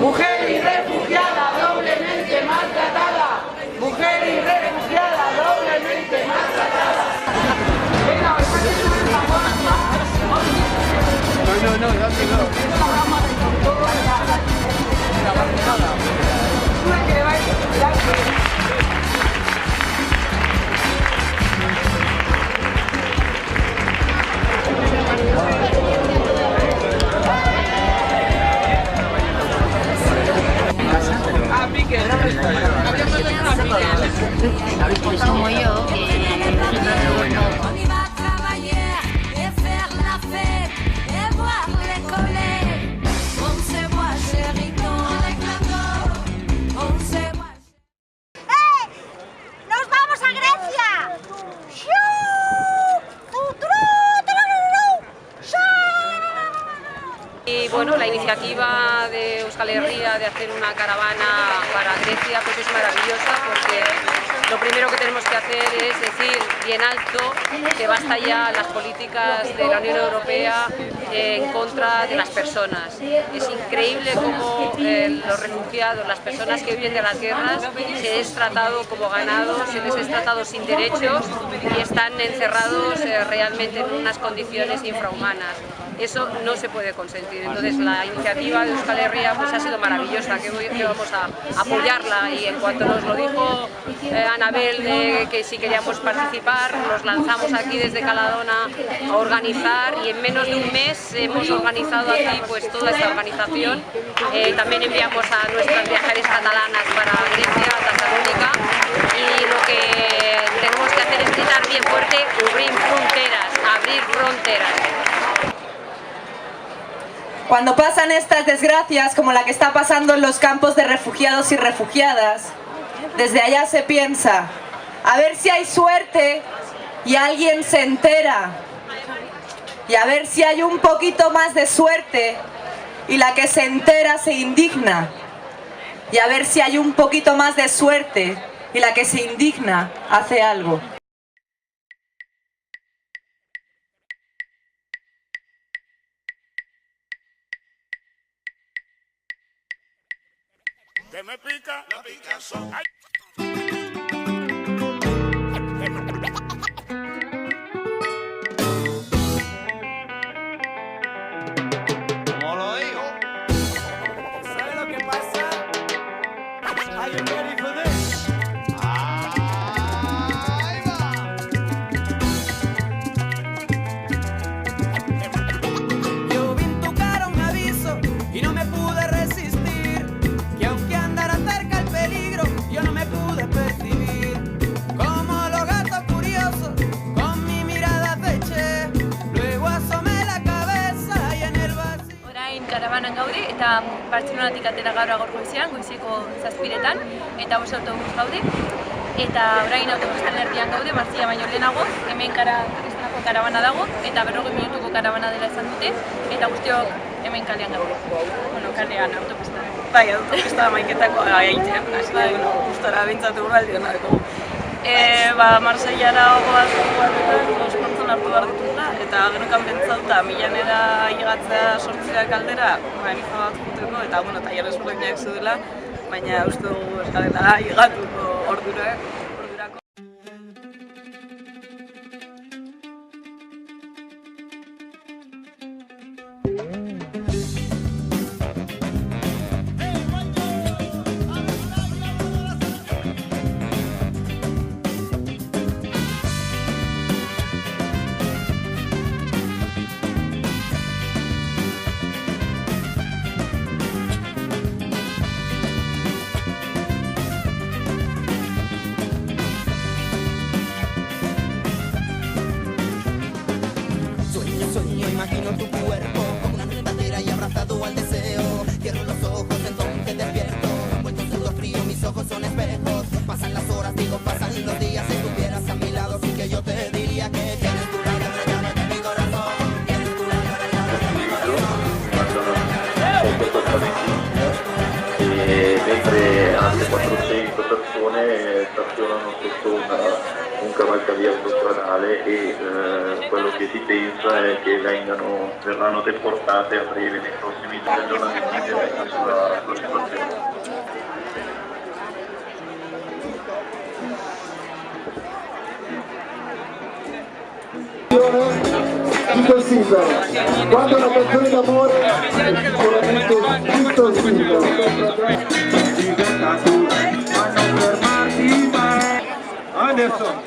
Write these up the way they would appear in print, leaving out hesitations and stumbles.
Mujer y refugiada doblemente maltratada. Mujer y refugiada doblemente maltratada. No, date Como yo, On y va travailler et faire la fête et voir les collègues. On se voit chérie con les clatos. On se voit. ¡Eh! ¡Nos vamos a Grecia! Y bueno, la iniciativa de Euskal Herria de hacer una caravana para Grecia pues es maravillosa, porque lo primero que tenemos que hacer es decir bien alto que basta ya las políticas de la Unión Europea en contra de las personas. Es increíble cómo los refugiados, las personas que viven de las guerras, se les es tratado como ganado, se les es tratado sin derechos y están encerrados realmente en unas condiciones infrahumanas. Eso no se puede consentir. Entonces la iniciativa de Euskal Herria pues ha sido maravillosa, que vamos a apoyarla, y en cuanto nos lo dijo Anabel de que si queríamos participar, nos lanzamos aquí desde Caladona a organizar, y en menos de un mes hemos organizado aquí pues toda esta organización. También enviamos a nuestras viajeras catalanas para Grecia, Tesalónica, y lo que tenemos que hacer es gritar bien fuerte: abrir fronteras. Cuando pasan estas desgracias, como la que está pasando en los campos de refugiados y refugiadas, desde allá se piensa, a ver si hay suerte y alguien se entera, y a ver si hay un poquito más de suerte y la que se entera se indigna, y a ver si hay un poquito más de suerte y la que se indigna hace algo. Que me pica la picazón. Como lo digo. ¿Sabes lo que pasa? Are you ready for this? Ahí va. Yo vi en tu cara un aviso y no me pude resistir, que aunque andara cerca el peligro, yo no me pude percibir. Como los gatos curiosos, con mi mirada aceché, luego asomé la cabeza y en el vacío. Orain karabanan gaude eta Bartzelonatik atera gaur goizean, goizeko 7:00, eta oso autobus gaude. Eta orain autobusten erdian gaude, Marzia baino lehenago, hemen Kristanako karabana dago, eta 40 minutuko karabana dela esan dute, eta guztiok hemen kalean gaude. Bueno, kalean autobusten. Bai, autobusta maiketako gaitzen, hasi da, gustora bintzatu urraldi hona dugu. Marseillara goazetan, 5 pertsona hartu behar ditugula, eta genukan bentsauta, milanera higatzea 8 aldera, nifa bat juteko, eta, bueno, tailer ezberdinak zudela, baina uste dugu eskaleta higatuko ordura. Sueño, imagino tu cuerpo como una enredadera y abrazado al deseo. Cierro los ojos, entonces despierto, envuelto en sudor frío, mis ojos son espejos. Pasan las horas, digo, pasan los días. Si estuvieras a mi lado, sí que yo te diría que tienes tu lado, la llave de mi corazón. Tienes tu lado, la llave de mi corazón. Mentre altre 400 persone stazionano sotto una un cavalcavia stradale e quello che si pensa è che verranno deportate a breve nei prossimi giorni sulla situazione. Tutto il simbolo. Quando una canzone d'amore è sicuramente tutto il simbolo. Anderson.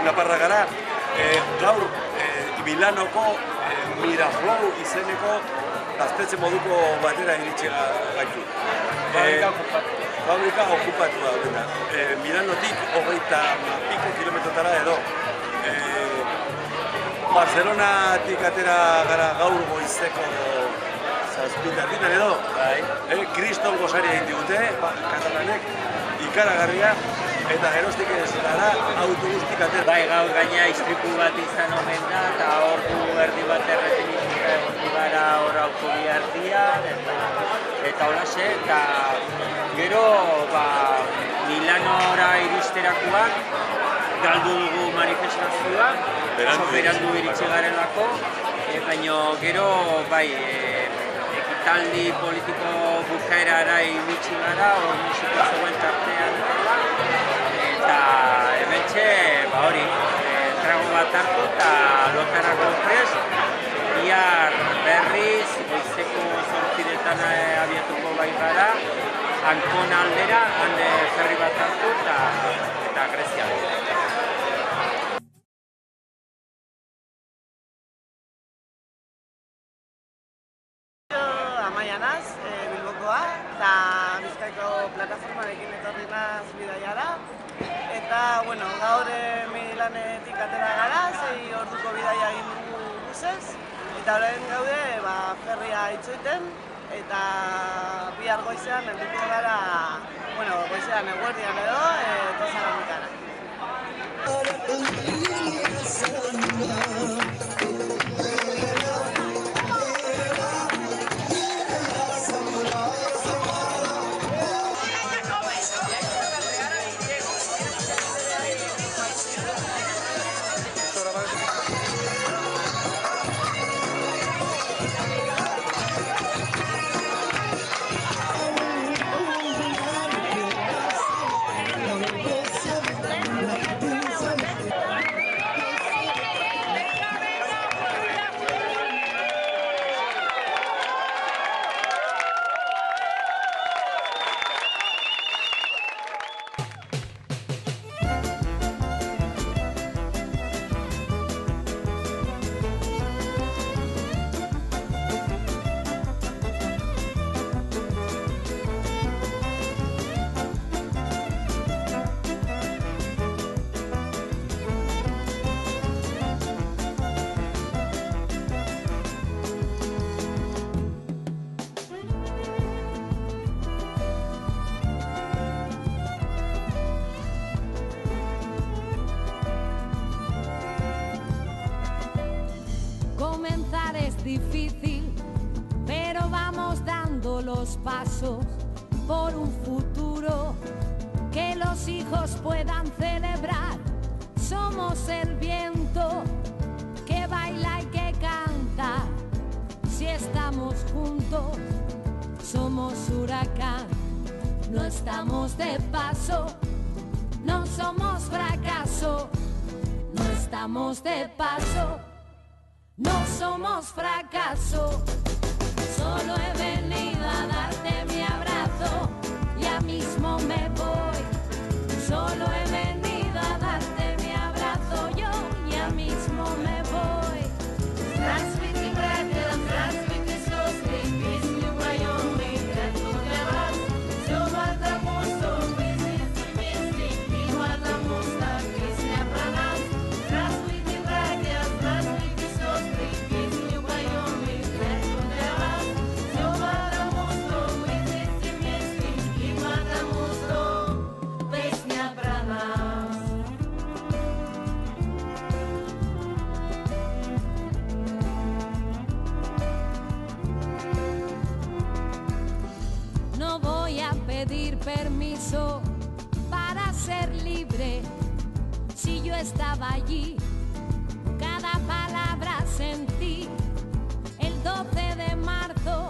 Naparra gara, gaur Milanoko Miraflow izeneko gaztetxe moduko batera iritsi gaitu. Fabrika okupatu da horretan. Milanotik 20 kilometrotara edo. Barcelonatik atera gara gaur goizeko zazpiterditan edo. Kriston gozari egin digute, katalanek, ikaragarria. Eta geroztik ez gara autobustik atera. Bai, gaur gaina istripu bat izan omen da, eta ordu erdi bat erretirituta egon gara hor autobi erdian, eta holaxe, eta gero Milanora iristerakoak galdu dugu manifestazioa, berandu iritsi garelako, baina gero ekitaldi politiko bukaerara iritsi gara, hor musiko zegoen tartean eta hementxe, hori, trago bat hartu eta lotarako prest, bihar berriz, goizeko 8:00 abiatuko baigara, Ancona aldera, hande ferri bat hartu eta Grezia. Amaia naz, Bilbokoa, eta Bizkaiko plataformarekin etorri naz bidaiara. Eta, gaur Milanetik atera gara, 6 orduko bidaia egin dugu busez. Eta orain gaude, ferria itxoiten, eta bihar goizean helduko gara, goizean eguerdian edo, eta Zaragoikara. difícil, pero vamos dando los pasos por un futuro que los hijos puedan celebrar. Somos el viento que baila y que canta. Si estamos juntos, somos huracán. No estamos de paso, no somos fracaso. No estamos de paso, no somos fracaso. Solo he venido a darte mi abrazo, ya mismo me voy. Solo he venido a darte mi abrazo, yo ya mismo me voy. Здравствуйте, братья, здравствуйте, сестры, песню поем мы, как много раз. Все потому, что мы здесь вместе, и потому, что песня про нас. Здравствуйте, братья, здравствуйте, сестры, песню поем мы, как много раз. Все потому, что мы здесь вместе, и потому, что песня про нас. No voy a pedir permiso para ser libre. Si yo estaba allí, cada palabra sentí. El 12 de marzo,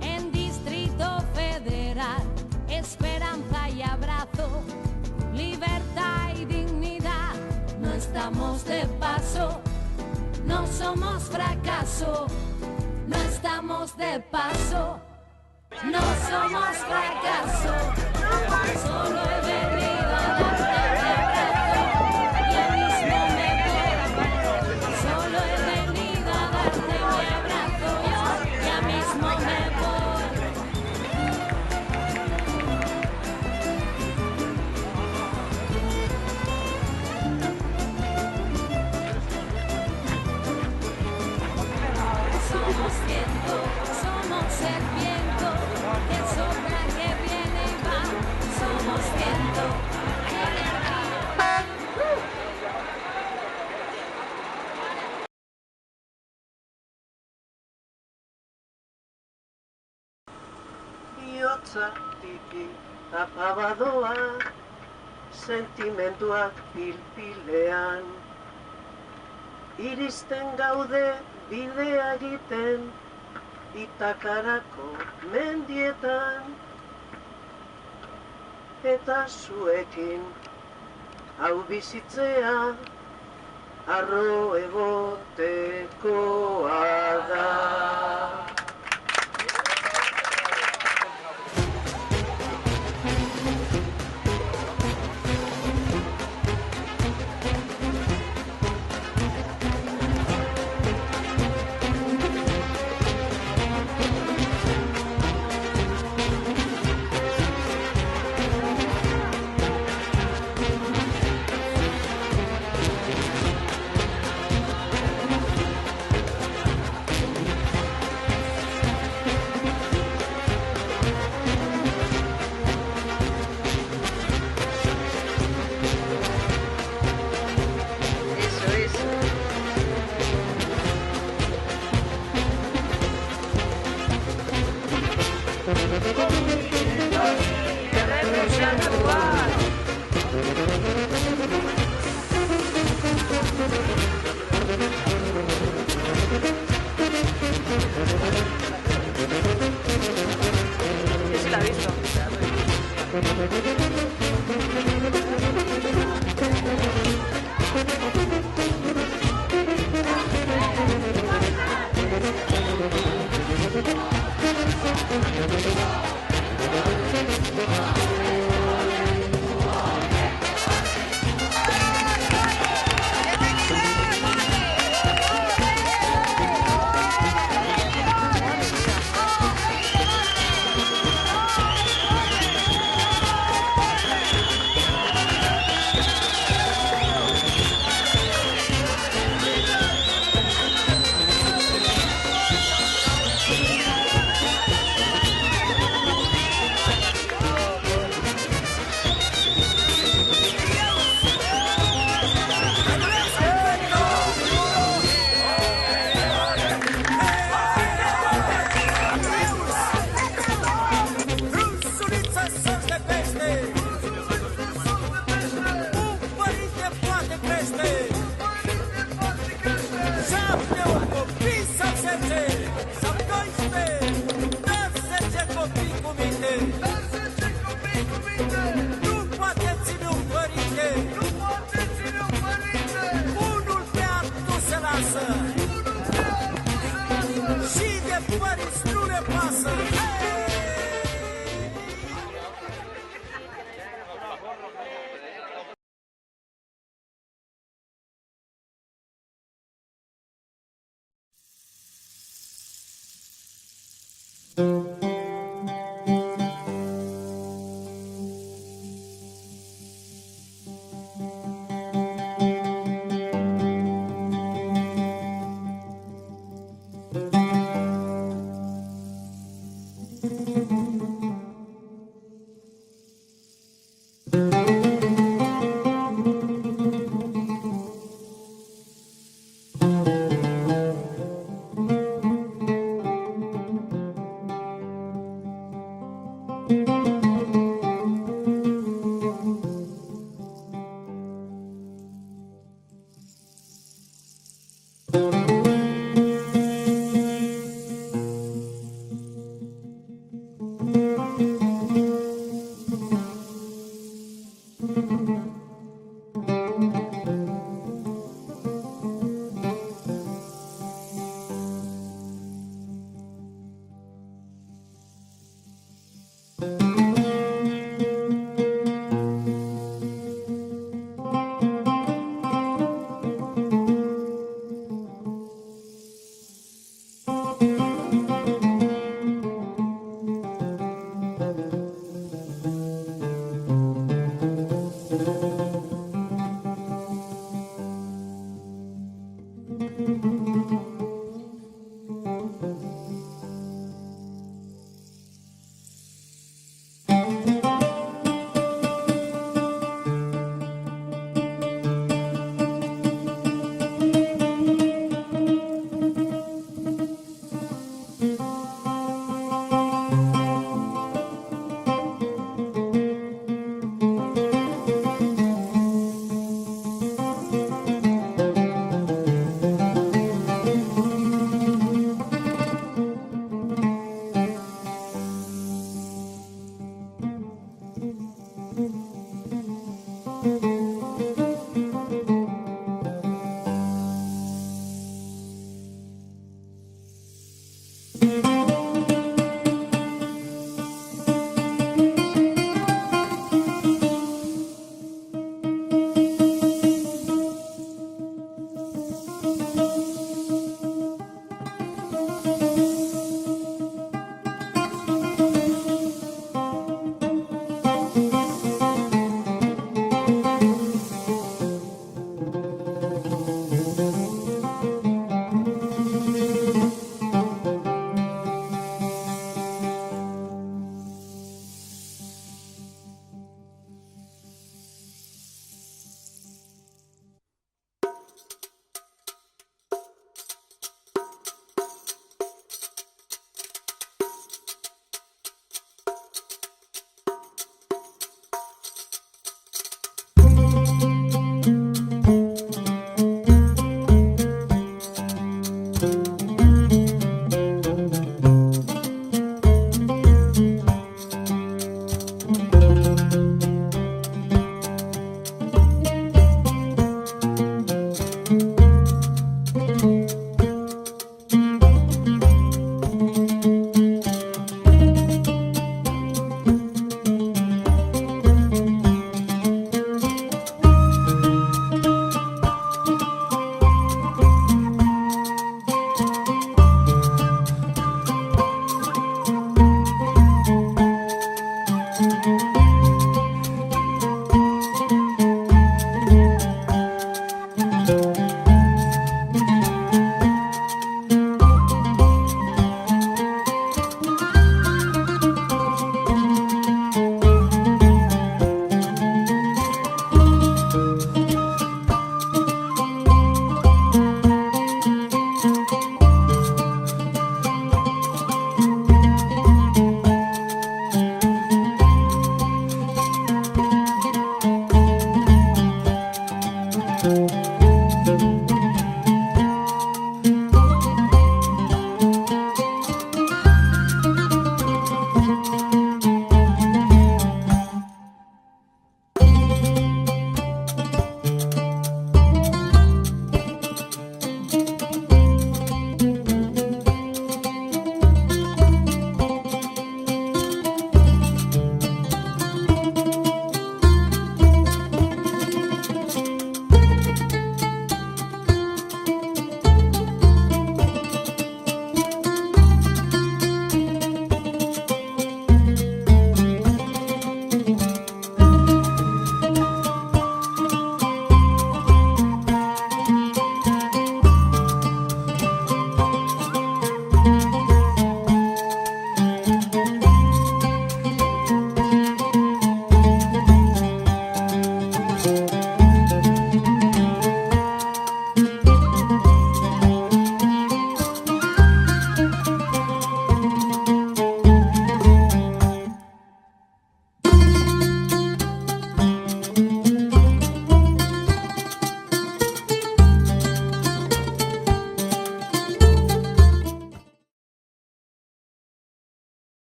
en Distrito Federal, esperanza y abrazo, libertad y dignidad. No estamos de paso, no somos fracaso. No estamos de paso, no somos fracaso. Solo he venido a darte mi abrazo, ya mismo me voy. Solo he venido a darte mi abrazo, yo ya mismo me voy. Somos viento, somos el viento que sopla, que viene y va. Somos viento, Bihotza tiki apabadoa, sentimenduak pil-pilean. Iristen gaude bidea egiten, Itakarako mendietan. Eta zuekin hau bizitzea, arro egotekoa da. Yo sí la he visto.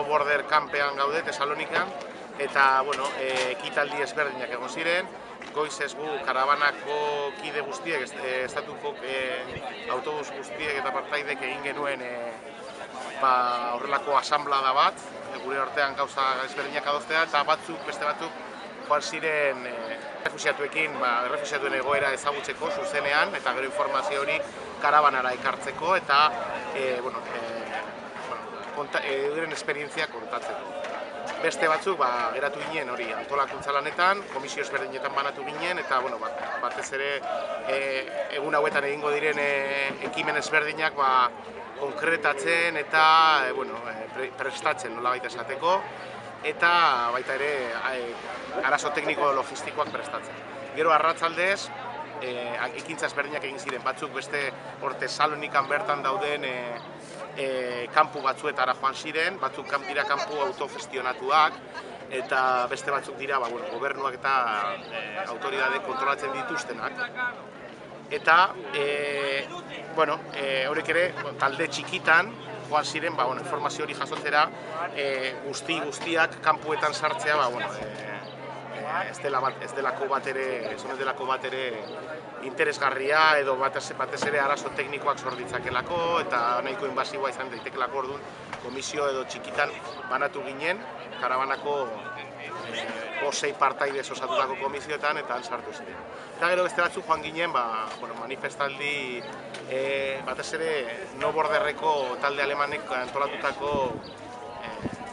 Border Campean gaude, Tesalonikan, eta, bueno, ekitaldi ezberdinak egon ziren, goiz ez gu karabanako kide guztiek, estatuko autobus guztiek eta partaidek egin genuen horrelako asanblada bat, gure artean gauza ezberdinak adostea, eta beste batzuk, joan ziren errefuxiatuekin, errefuxiatuen egoera ezagutzeko zuzenean, eta gero informazio hori karabanara ekartzeko, eta euren esperientzia kontatzeko. Beste batzuk geratu ginen hori antolakuntza lanetan, komisio ezberdinetan banatu ginen, eta batez ere egun hauetan egingo diren ekimen ezberdinak konkretatzen eta prestatzen nolabait esateko, eta baita ere arazo tekniko logistikoak prestatzen. Gero arratsaldez, ekintza ezberdinak egin ziren, batzuk beste Tesalonikan bertan dauden kanpu batzuetara joan ziren, batzuk dira kanpu autogestionatuak, eta beste batzuk dira gobernuak eta autoridade kontrolatzen dituztenak. Eta horiek ere talde txikitan joan ziren informazio hori jasotzera, guztiak kanpuetan sartzea ez delako bat ere interesgarria edo batez ere arazo teknikoak sor ditzakelako eta nahiko inbasiboa izan daitekelako. Orduan komisio edo txikitan banatu ginen karabanako 6 partaidez osatutako komisioetan eta sartu ziren. Eta gero beste batzuk joan ginen manifestaldi batez ere No Borderreko talde alemanek antolatutako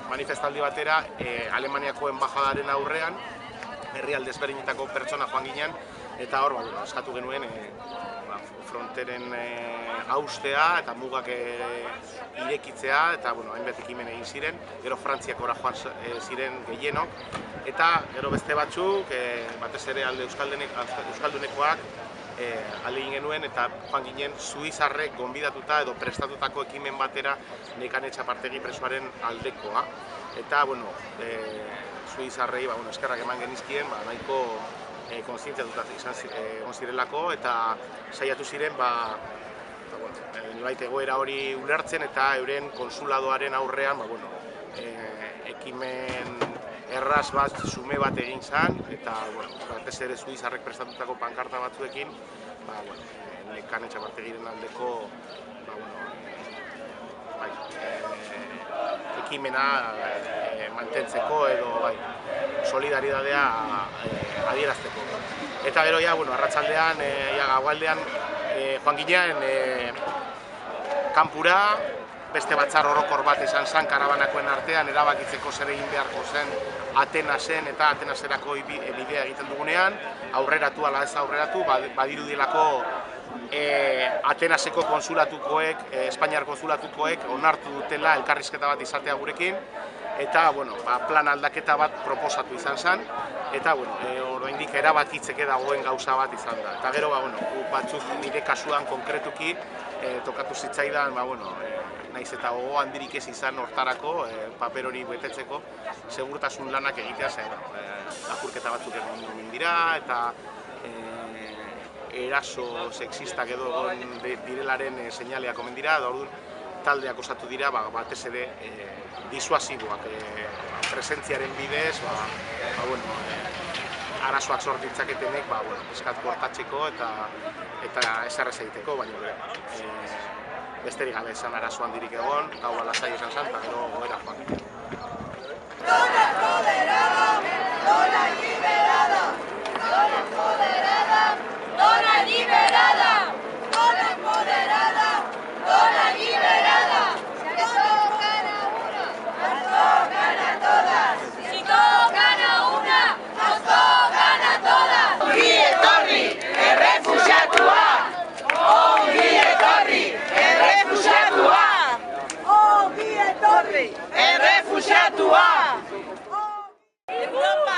manifestaldi batera Alemaniako enbajadaren aurrean, herrialde ezberdinetako pertsona joan ginen, eta hor eskatu genuen fronteren haustea eta mugak irekitzea, eta hainbat ekimen egin ziren, gero Frantziakora joan ziren gehienok, eta gero beste batzuk, batez ere alde euskaldunekoak alde egin genuen, eta joan ginen suizarrek gonbidatuta edo prestatutako ekimen batera Nekane Txapartegi presoaren aldekoa. Eta, suizarrei eskerrak eman genizkien, nahiko kontzientziatuta egon zirelako, eta saiatu ziren nolabait egoera hori ulertzen eta euren konsuladoaren aurrean ekimen erraz bat, xume bat egin zen, eta batez ere suizarrek prestatutako pankarta batzuekin Nekane Txapartegiren aldeko ekimena mantentzeko edo solidaridadea adierazteko. Eta gero arratsaldean, gaualdean joan ginen kanpura, beste batzar orokor bat izan zen karabanakoen artean, erabakitzeko zer egin beharko zen Atenasen eta Atenaserako bidea egiten dugunean, aurreratu ala ez aurreratu, badirudielako Atenaseko konsulatukoek, Espainiar konsulatukoek onartu dutela elkarrizketa bat izatea gurekin, eta plan aldaketa bat proposatu izan zen, eta oraindik erabakitzeke dagoen gauza bat izan da. Eta gero batzuk nire kasuan konkretuki tokatu zitzaidan, naiz eta gogo handirik ez izan hortarako, paper hori betetzeko, segurtasun lanak egitea zen. Apurketa batzuk egin dira, eta eraso sexistak edo direlaren seinaleak omen dira, eta orduan taldeak osatu dira batez ere disuasiboak, presentziaren bidez, arazoak sor ditzaketenek eskat bortatzeko eta ezer ez egiteko, baina besterik gabe esan arazo handirik egon, hau lasai esan zen, eta gero goera joan. Zona empoderada, zona liberada, zona empoderada, zona liberada, zona empoderada, zona liberada. Si tocan a una, nos tocan a todas. Si tocan a una, nos tocan a todas. Ongi etorri, errefuxiatua. Ongi etorri, errefuxiatua. Ongi etorri, errefuxiatua. Europa.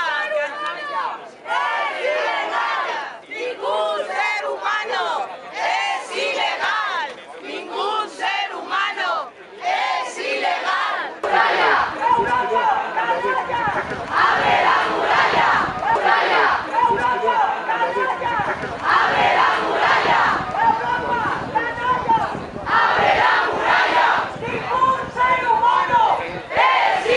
¡Es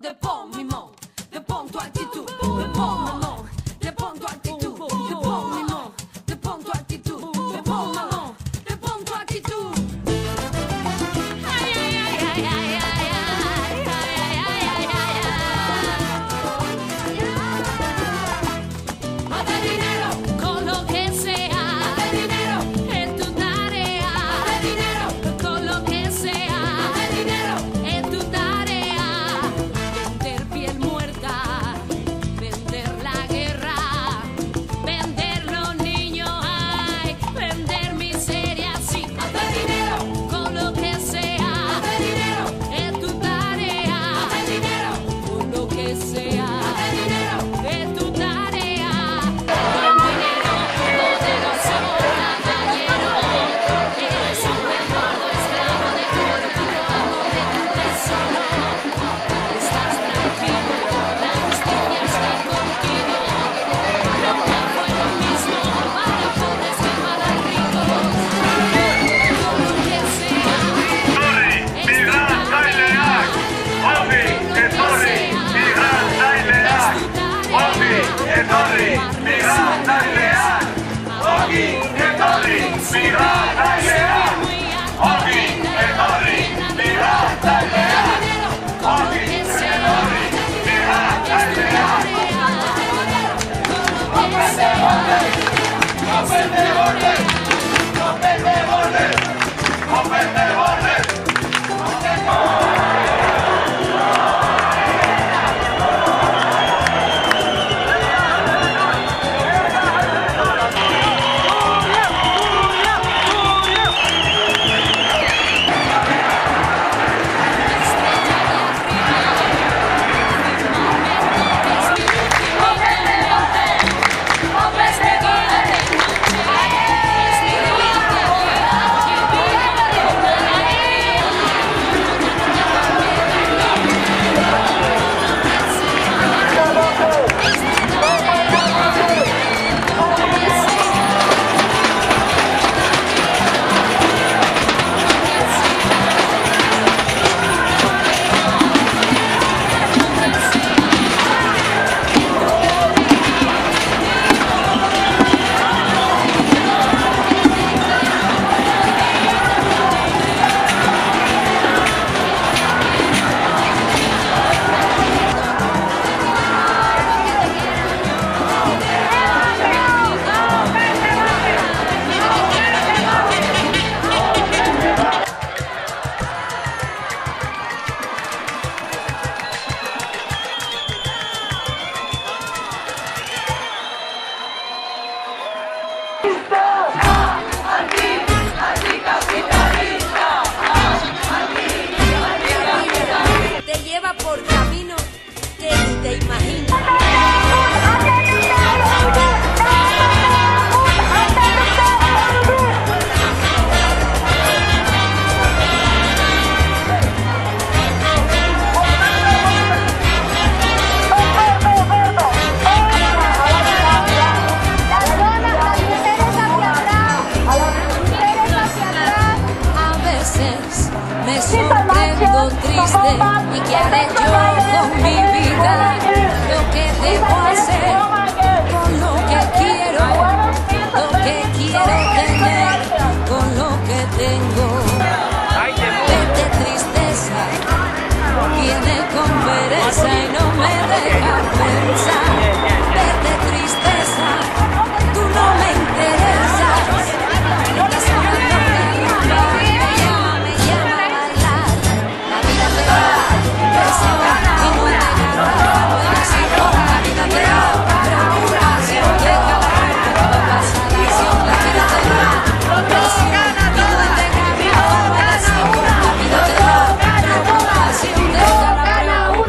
Depon mi mon, depon tu actitud, depon maman, depon tu actitud, depon mi mon, depon tu actitud, depon maman, depon tu actitud. Ay, ay, ay, ay, ay, ay, ay, ay, ay, ay, ay. Hacer dinero con lo que sea, hacer dinero es tu tarea, hacer dinero con lo que sea, hacer dinero es tu tarea. Vender piel muerta, vender la guerra, vender los niños, ay, vender miseria, sí. Hacer dinero con lo que sea, hacer dinero es tu tarea, hacer dinero con lo que sea, hacer dinero es tu tarea. Blanco y negro, poderoso, caballero, eres un recuerdo esclavo de tu orgullo, amo de tu tesoro. Estás tranquilo, la justicia está contigo. Nunca fue lo mismo, para pobres que para ricos. Con lo que sea, te lleva por caminos que ni te imaginas. A veces me sorprendo triste y qué haré yo con mi vida, lo que debo hacer con lo que quiero tener con lo que tengo. Verte tristeza viene con pereza y no me deja pensar. Verte tristeza, tú no me interesas. Estás sonando la rumba, me llama a bailar. La vida te da, se va y no te agarra. No es así, la vida te da, procuración de cada uno. No pasa la acción, la vida te da, procuración y no te agarra. No es así, la vida te da, procuración de cada uno.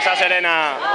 Mesa Serena.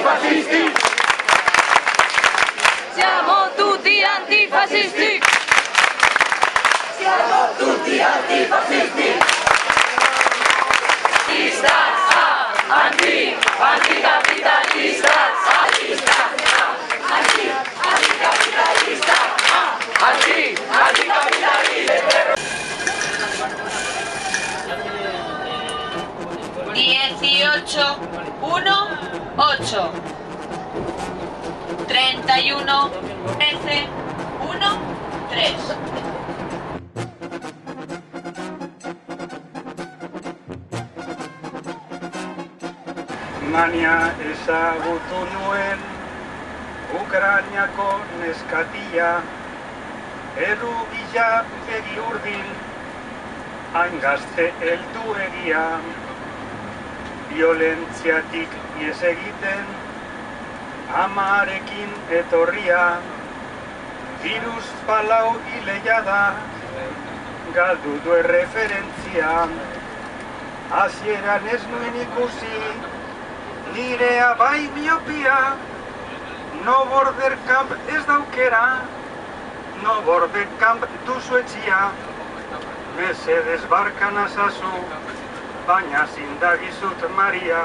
antifascisti! Siamo tutti antifascisti! Siamo tutti antifascisti! Anticapitalista! Anticapitalista! Anticapitalista! 18, 1, 8 31, 13, 1, 3 Mania ezagutu nuen Ukrainiako neskatia Errugila begi urdin hain gazte heldu egia Violentziatik ihes egiten amarekin etorria Virus palau hileia da galdu du erreferentzia. Hasieran ez nuen ikusi, nirea bai miopia. No border camp ez daukera, no border camp duzu etxia. Mesedes barkan azazu, baina zindagizut Maria.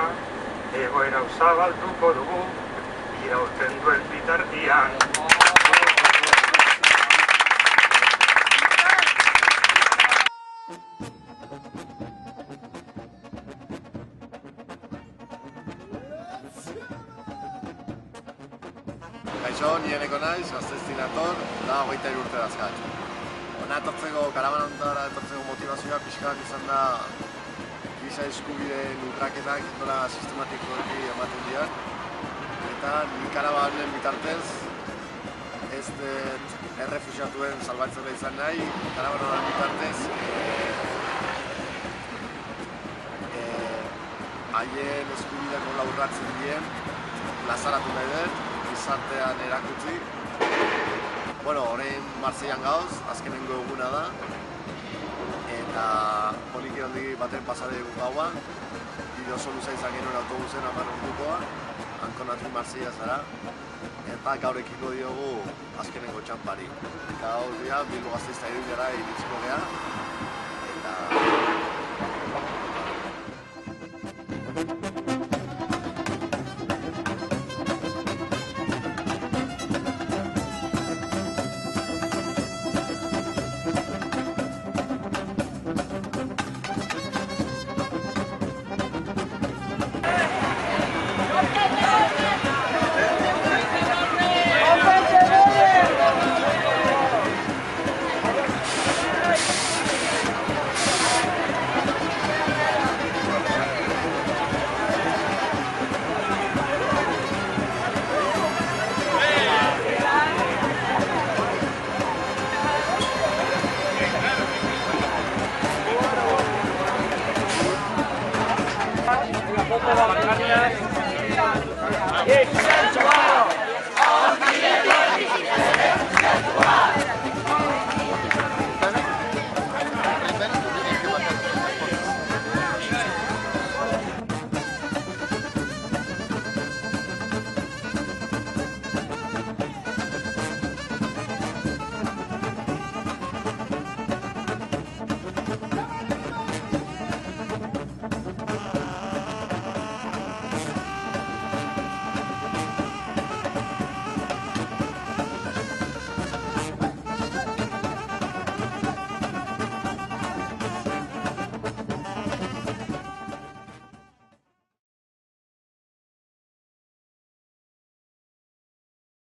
Egoera usabalduko dugu, irauten duen bitartian. Kaixo, nieneko naiz, Gazteiztik nator, da 23 urte dazkat. Hona etortzeko, karabana honetara etortzeko motivazioa pixkat izan da giza eskubideen urraketak nola sistematikoki ematen dian. Eta ni karabanen bitartez ez dut errefuxiatuen salbatzera izan nahi, karabanen bitartez haien eskubideak nola urratzen dien plazaratu nahi dut, gizartean erakutsi. Bueno, orain Marseillan gauz, azkenengo eguna da. Eta poliki handi baten pasadegu gaua. Bide oso luza izan genuen autobusen 10 ordukoa. Ankonatik Marseilla zara. Eta gaur ekingo diogu azkenengo txanpari. Gaur dira, Bilbo Gazteizta irudiara iritsiko geha.